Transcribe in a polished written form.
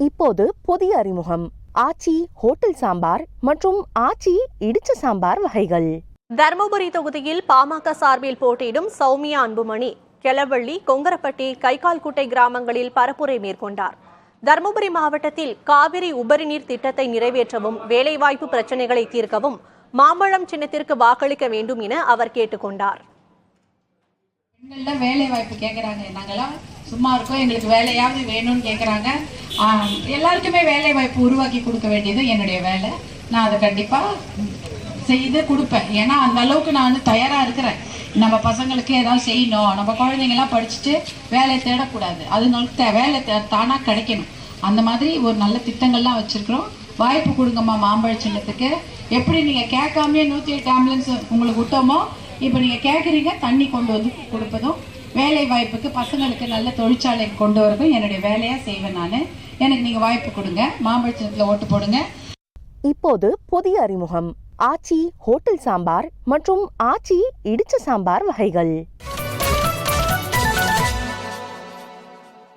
இப்போது புதிய அறிமுகம் ஆச்சி ஹோட்டல் சாம்பார் மற்றும் ஆச்சி இடிச்ச சாம்பார் வகைகள். தருமபுரி தொகுதியில் பாமக சார்பில் போட்டியிடும் சௌமியா அன்புமணி கெலவள்ளி, கொங்கரப்பட்டி, கைகால்குட்டை கிராமங்களில் பரப்புரை மேற்கொண்டார். தருமபுரி மாவட்டத்தில் காவிரி உபரிநீர் திட்டத்தை நிறைவேற்றவும், வேலைவாய்ப்பு பிரச்சினைகளை தீர்க்கவும் மாம்பழம் சின்னத்திற்கு வாக்களிக்க வேண்டும் என அவர் கேட்டுக்கொண்டார். வேலை வாய்ப்பு கேட்குறாங்க, நாங்கெல்லாம் சும்மா இருக்கோம், எங்களுக்கு வேலையாவது வேணும்னு கேட்குறாங்க. எல்லாருக்குமே வேலை வாய்ப்பு உருவாக்கி கொடுக்க வேண்டியது என்னுடைய வேலை. நான் அதை கண்டிப்பாக செய்து கொடுப்பேன். ஏன்னா அந்த அளவுக்கு நான் தயாராக இருக்கிறேன். நம்ம பசங்களுக்கு ஏதாவது செய்யணும், நம்ம குழந்தைங்கள்லாம் படிச்சுட்டு வேலை தேடக்கூடாது, அதுங்களுக்கு வேலை தானாக கிடைக்கணும். அந்த மாதிரி ஒரு நல்ல திட்டங்கள்லாம் வச்சுருக்குறோம். வாய்ப்பு கொடுங்கம்மா மாம்பழ சின்னத்துக்கு. எப்படி நீங்கள் கேட்காமே 108 ஆம்புலன்ஸ் உங்களுக்கு விட்டோமோ, இப்போ நீங்கள் கேட்குறீங்க, தண்ணி கொண்டு வந்து கொடுப்பதும், வேலை வாய்ப்புக்கு பசங்களுக்கு நல்ல தொழிற்சாலை கொண்டு வரதும் என்னுடைய வேலையாக செய்வேன் நான். எனக்கு நீங்கள் வாய்ப்பு கொடுங்க, மாம்பழ சின்னத்தில் ஓட்டு போடுங்க. இப்போது புதிய அறிமுகம் ஆச்சி ஹோட்டல் சாம்பார் மற்றும் ஆச்சி இடிச்ச சாம்பார் வகைகள்.